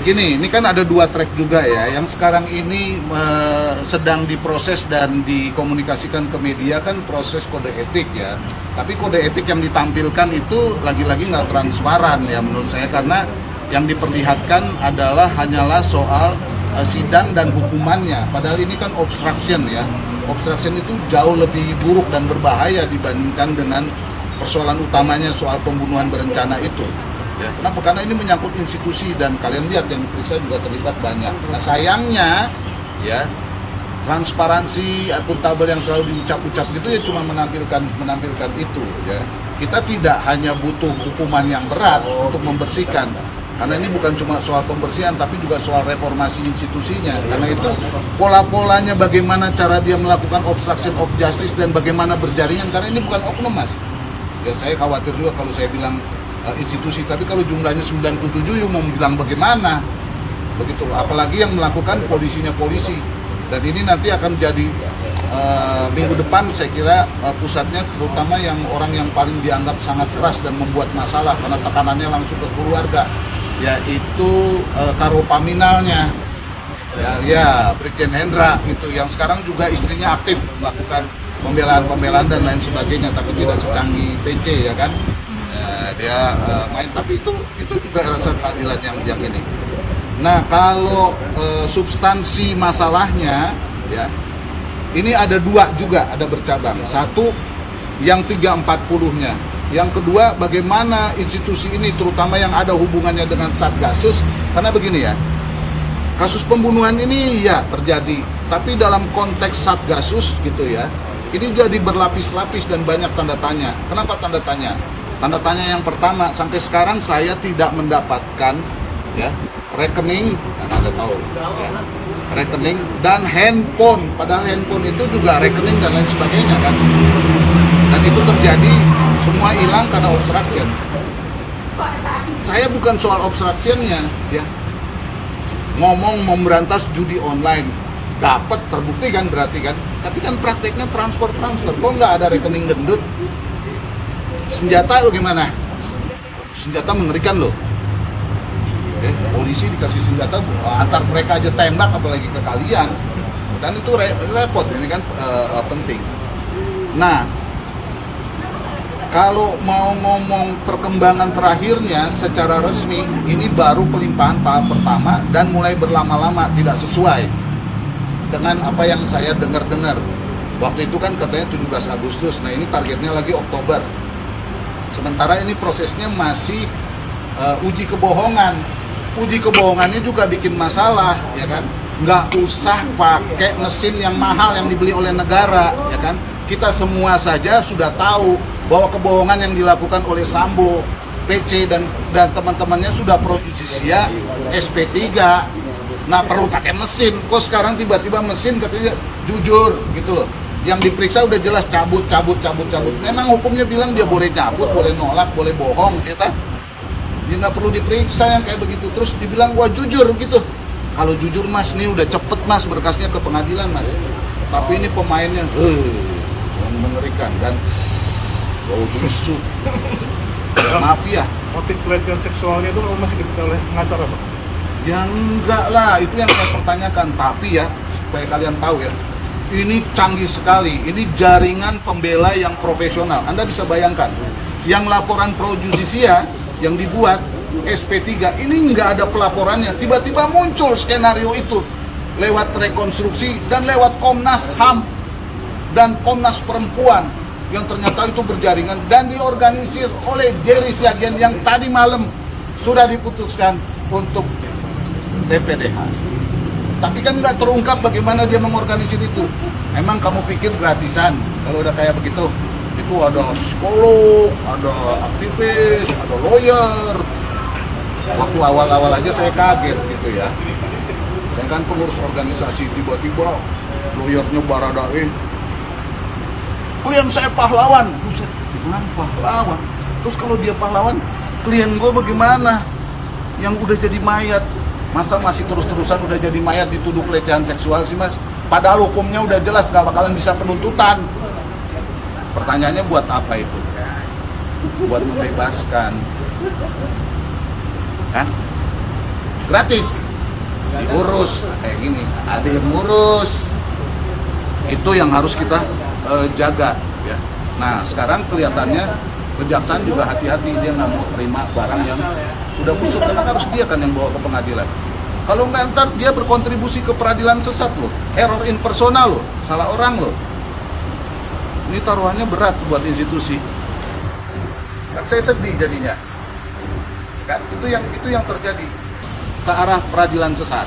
Gini, ini kan ada 2 track juga ya. Yang sekarang ini sedang diproses dan dikomunikasikan ke media kan proses kode etik ya. Tapi kode etik yang ditampilkan itu lagi-lagi nggak transparan ya menurut saya, karena yang diperlihatkan hanyalah soal sidang dan hukumannya. Padahal ini kan obstruction ya. Obstruction itu jauh lebih buruk dan berbahaya dibandingkan dengan persoalan utamanya soal pembunuhan berencana itu. Ya, kenapa? Karena ini menyangkut institusi dan kalian lihat yang diperiksa juga terlibat banyak. Nah sayangnya ya transparansi akuntabel yang selalu diucap-ucap gitu ya cuma menampilkan itu ya. Kita tidak hanya butuh hukuman yang berat untuk membersihkan, karena ini bukan cuma soal pembersihan tapi juga soal reformasi institusinya. Karena itu pola-polanya bagaimana cara dia melakukan obstruction of justice dan bagaimana berjaringan, karena ini bukan oknum mas. Ya saya khawatir juga kalau saya bilang institusi, tapi kalau jumlahnya 97 yuk mau bilang bagaimana begitu, apalagi yang melakukan polisinya polisi. Dan ini nanti akan jadi minggu depan saya kira pusatnya terutama yang orang yang paling dianggap sangat keras dan membuat masalah karena tekanannya langsung ke keluarga, yaitu Karopaminalnya ya Brigjen Hendra itu, yang sekarang juga istrinya aktif melakukan pembelaan dan lain sebagainya, tapi tidak secanggih PC ya kan. Dia main, tapi itu juga rasa keadilan yang ini. Nah kalau substansi masalahnya ya ini ada 2 juga, ada bercabang. Satu yang 340-nya, yang kedua bagaimana institusi ini terutama yang ada hubungannya dengan Satgasus, karena begini ya, kasus pembunuhan ini ya terjadi, tapi dalam konteks Satgasus gitu ya, ini jadi berlapis-lapis dan banyak tanda tanya. Kenapa tanda tanya? Tanda tanya yang pertama, sampai sekarang saya tidak mendapatkan ya rekening, dan Anda tahu ya, rekening dan handphone, padahal handphone itu juga rekening dan lain sebagainya kan. Dan itu terjadi semua hilang karena obstruction. Saya bukan soal obstructionnya ya, ngomong memberantas judi online, dapat terbukti kan berarti kan, tapi kan prakteknya transfer, kok nggak ada rekening gendut. Senjata gimana? Senjata mengerikan loh. Polisi dikasih senjata, antar mereka aja tembak apalagi ke kalian. Dan itu repot, ini kan penting. Nah, kalau mau ngomong perkembangan terakhirnya secara resmi, ini baru pelimpahan tahap pertama dan mulai berlama-lama tidak sesuai dengan apa yang saya dengar-dengar. Waktu itu kan katanya 17 Agustus, nah ini targetnya lagi Oktober. Sementara ini prosesnya masih uji kebohongan. Uji kebohongannya juga bikin masalah, ya kan? Nggak usah pakai mesin yang mahal yang dibeli oleh negara, ya kan? Kita semua saja sudah tahu bahwa kebohongan yang dilakukan oleh Sambo, PC dan teman-temannya sudah pro justisia SP3. Nggak perlu pakai mesin. Kok sekarang tiba-tiba mesin katanya jujur gitu loh. Yang diperiksa udah jelas cabut. Memang hukumnya bilang dia boleh cabut, boleh nolak, boleh bohong, kita. Dia nggak perlu diperiksa yang kayak begitu. Terus dibilang wah jujur gitu. Kalau jujur mas, nih udah cepet mas berkasnya ke pengadilan mas. Tapi ini pemainnya mengerikan dan busuk. Mafia. Motif pelecehan seksualnya itu masih diperiksa oleh pengacara pak? Ya enggak lah, itu yang saya pertanyakan. Tapi ya supaya kalian tahu ya, ini canggih sekali, ini jaringan pembela yang profesional. Anda bisa bayangkan, yang laporan pro justisia yang dibuat SP3, ini nggak ada pelaporannya. Tiba-tiba muncul skenario itu lewat rekonstruksi dan lewat Komnas HAM dan Komnas Perempuan yang ternyata itu berjaringan dan diorganisir oleh Jerry Siagian yang tadi malam sudah diputuskan untuk TPDH. Tapi kan nggak terungkap bagaimana dia mengorganisir itu. Emang kamu pikir gratisan kalau udah kayak begitu? Itu ada psikolog, ada aktivis, ada lawyer. Waktu awal-awal aja saya kaget gitu ya. Saya kan pengurus organisasi, tiba-tiba lawyernya Baradae. Klien saya pahlawan. Buset, gimana pahlawan? Terus kalau dia pahlawan, klien gue bagaimana? Yang udah jadi mayat. Masa masih terus-terusan udah jadi mayat dituduh pelecehan seksual sih mas? Padahal hukumnya udah jelas gak bakalan bisa penuntutan. Pertanyaannya buat apa itu? Buat membebaskan. Kan? gratis, diurus kayak gini, ada yang ngurus. Itu yang harus kita jaga ya. Nah sekarang kelihatannya kejaksaan juga hati-hati, dia nggak mau terima barang yang udah busuk, karena harus dia kan yang bawa ke pengadilan. Kalau nggak, ntar dia berkontribusi ke peradilan sesat loh, error in persona loh, salah orang loh. Ini taruhannya berat buat institusi. Kan saya sedih jadinya. Kan itu yang terjadi ke arah peradilan sesat.